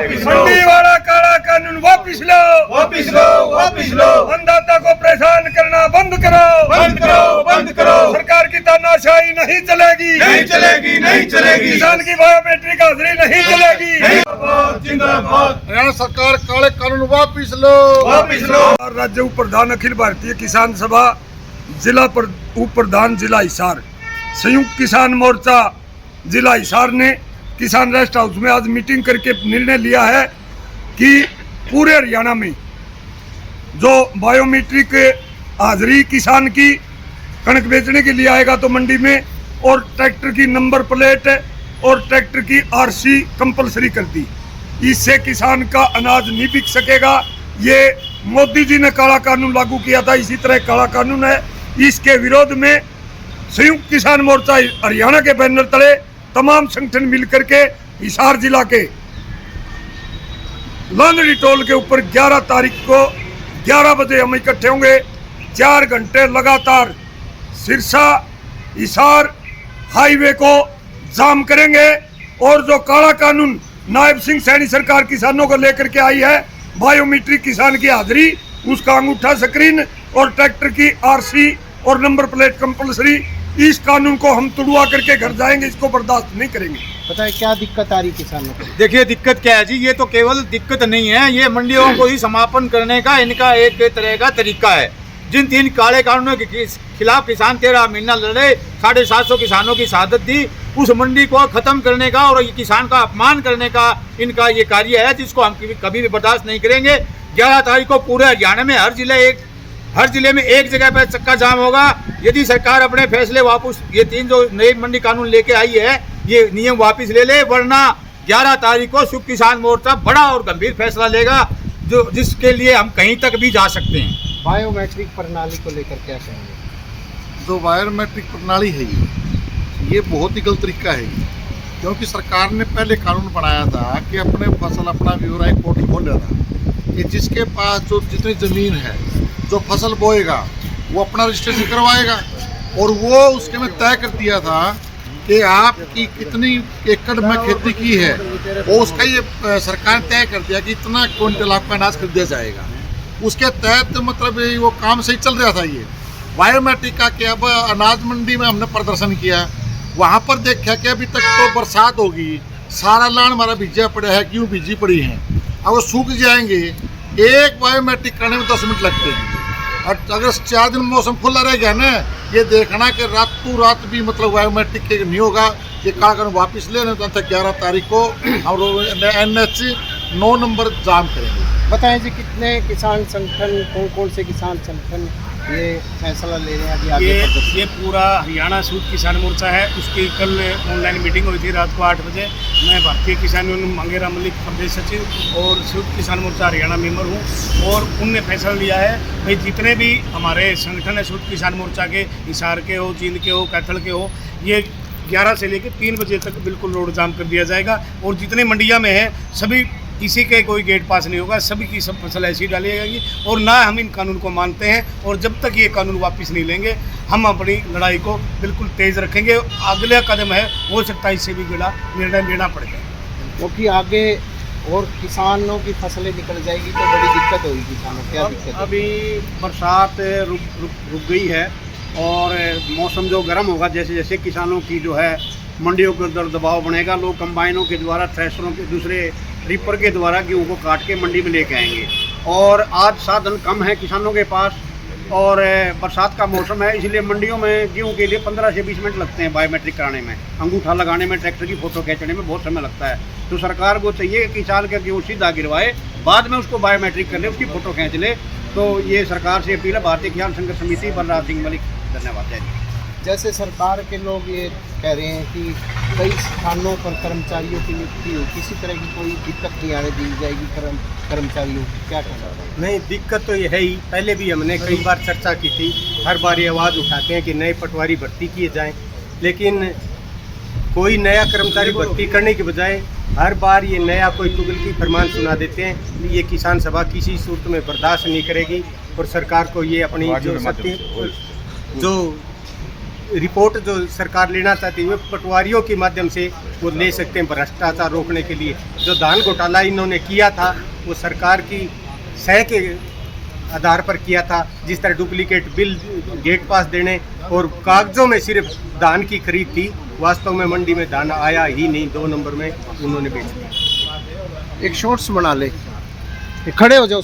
वापिस लो। मंडी वाला काला कानून वापिस लो, वापिस लो, वापिस लो। अन्नदाता को परेशान करना बंद करो, बंद करो, बंद करो। सरकार की तानाशाही नहीं चलेगी, नहीं चलेगी, नहीं चलेगी। किसान की बायोमेट्रिक हाजिरी नहीं चलेगी। जिंदाबाद, जिंदाबाद। हरियाणा सरकार काले कानून वापिस लो, वापिस लो। राज्य उप प्रधान अखिल भारतीय किसान सभा जिला उप प्रधान जिला हिसार संयुक्त किसान मोर्चा जिला हिसार ने किसान रेस्ट हाउस में आज मीटिंग करके निर्णय लिया है कि पूरे हरियाणा में जो बायोमेट्रिक हाजिरी किसान की कणक बेचने के लिए आएगा तो मंडी में, और ट्रैक्टर की नंबर प्लेट और ट्रैक्टर की आरसी कंपलसरी कर दी। इससे किसान का अनाज नहीं बिक सकेगा। ये मोदी जी ने काला कानून लागू किया था, इसी तरह काला कानून है। इसके विरोध में संयुक्त किसान मोर्चा हरियाणा के बैनर तले तमाम संगठन मिलकर के हिसार जिला के लांदड़ी टोल के ऊपर 11 तारीख को 11 बजे हम इकट्ठे होंगे। 4 घंटे लगातार सिरसा हिसार हाईवे को जाम करेंगे, और जो काला कानून नायब सिंह सैनी सरकार किसानों को लेकर के आई है, बायोमेट्रिक किसान की हाजिरी, उसका अंगूठा स्क्रीन और ट्रैक्टर की आरसी और नंबर प्लेट कंपलसरी, इस कानून को हम तुड़वा करके घर जाएंगे। इसको बर्दाश्त नहीं करेंगे। बताए क्या दिक्कत आ रही किसानों को? देखिए दिक्कत क्या है जी, ये तो केवल दिक्कत नहीं है, ये मंडियों को ही समापन करने का इनका एक तरह का तरीका है। जिन 3 काले कानूनों के खिलाफ किसान 13 महीना लड़े, 750 किसानों की शहादत दी, उस मंडी को खत्म करने का और किसान का अपमान करने का इनका ये कार्य है, जिसको हम कभी भी बर्दाश्त नहीं करेंगे। 11 तारीख को पूरे हरियाणा में हर जिले में एक जगह पर चक्का जाम होगा। यदि सरकार अपने फैसले वापस, ये 3 जो नए मंडी कानून लेके आई है, ये नियम वापस ले ले, वरना 11 तारीख को संयुक्त किसान मोर्चा बड़ा और गंभीर फैसला लेगा, जिसके लिए हम कहीं तक भी जा सकते हैं। बायोमेट्रिक प्रणाली को लेकर क्या कहेंगे? जो बायोमेट्रिक प्रणाली है ये बहुत ही गलत तरीका है, क्योंकि सरकार ने पहले कानून बनाया था कि अपने फसल अपना ब्यौरा एक पोर्टल खोल रहा था कि जिसके पास जो जितनी ज़मीन है, जो फसल बोएगा वो अपना रजिस्ट्रेशन करवाएगा, और वो उसके में तय कर दिया था कि आपकी कितनी एकड़ में खेती की है, वो उसका ये सरकार ने तय कर दिया कि इतना क्विंटल आपका अनाज खरीदा जाएगा। उसके तहत मतलब वो काम सही चल रहा था। ये बायोमेट्रिक का कि अब अनाज मंडी में हमने प्रदर्शन किया, वहाँ पर देखा कि अभी तक तो बरसात होगी, सारा लान हमारा भिजा पड़ा है, क्यों भिजी पड़ी है, अब वो सूख जाएंगे। एक बायोमेट्रिक करने में 10 मिनट लगते हैं, और अगर 4 दिन मौसम खुला रहेगा ना, ये देखना कि रातों रात भी मतलब बायोमेट्रिक के नहीं होगा। ये कागज वापस लेने तो 11 तारीख को हम लोग NH 9 नंबर जाम करेंगे। बताएं जी, कितने किसान संगठन, कौन से किसान संगठन ये फैसला ले रहे हैं अभी आगे? ये पूरा हरियाणा संयुक्त किसान मोर्चा है। उसकी कल ऑनलाइन मीटिंग हुई थी रात को 8 बजे। मैं भारतीय किसान यूनियन मंगेरा मलिक प्रदेश सचिव और संयुक्त किसान मोर्चा हरियाणा मेंबर हूँ, और उनने फैसला लिया है भाई जितने भी हमारे संगठन है संयुक्त किसान मोर्चा के, हिसार के हो, जींद के हो, कैथल के हो, ये 11 से लेकर 3 बजे तक बिल्कुल रोड जाम कर दिया जाएगा। और जितने मंडियाँ में हैं सभी, किसी के कोई गेट पास नहीं होगा, सभी की सब फसल ऐसी डाली जाएगी, और ना हम इन कानून को मानते हैं। और जब तक ये कानून वापस नहीं लेंगे, हम अपनी लड़ाई को बिल्कुल तेज़ रखेंगे। अगला कदम है, हो सकता है इससे भी बड़ा निर्णय लेना पड़ेगा, क्योंकि आगे और किसानों की फसलें निकल जाएगी तो बड़ी दिक्कत होगी किसानों को। क्या दिक्कत है? अभी बरसात रुक गई है, और मौसम जो गर्म होगा, जैसे जैसे किसानों की जो है मंडियों के अंदर दबाव बनेगा, लोग कंबाइनों के द्वारा, थ्रेशरों के, दूसरे रिपर के द्वारा गेहूँ को काट के मंडी में लेके आएंगे। और आज साधन कम है किसानों के पास, और बरसात का मौसम है, इसलिए मंडियों में गेहूँ के लिए 15 से 20 मिनट लगते हैं बायोमेट्रिक कराने में, अंगूठा लगाने में, ट्रैक्टर की फ़ोटो खींचने में बहुत समय लगता है। तो सरकार को चाहिए कि किसान का गेहूँ सीधा गिरवाए, बाद में उसको बायोमेट्रिक कर ले, उसकी फ़ोटो खींच ले। तो ये सरकार से अपील है। भारतीय किसान संघर्ष समिति बलराज सिंह मलिक, धन्यवाद। जैसे सरकार के लोग ये कह रहे हैं कि कई स्थानों पर कर्मचारियों की नियुक्ति हो, किसी तरह की कोई दिक्कत नहीं आने दी जाएगी कर्मचारियों को, क्या कहना है? नहीं, दिक्कत तो ये है ही, पहले भी हमने कई बार चर्चा की थी। हर बार ये आवाज़ उठाते हैं कि नए पटवारी भर्ती किए जाएं, लेकिन कोई नया कर्मचारी भर्ती करने के बजाय हर बार ये नया कोई चुगल की फरमान सुना देते हैं। ये किसान सभा किसी सूरत में बर्दाश्त नहीं करेगी, और सरकार को ये अपनी जो रिपोर्ट जो सरकार लेना चाहती है वो पटवारियों के माध्यम से वो ले सकते हैं भ्रष्टाचार रोकने के लिए। जो धान घोटाला इन्होंने किया था वो सरकार की सह के आधार पर किया था, जिस तरह डुप्लीकेट बिल, गेट पास देने और कागजों में सिर्फ धान की खरीद थी, वास्तव में मंडी में धान आया ही नहीं, 2 नंबर में उन्होंने बेच दिया। एक शॉर्ट्स बना ले, खड़े हो जाओ।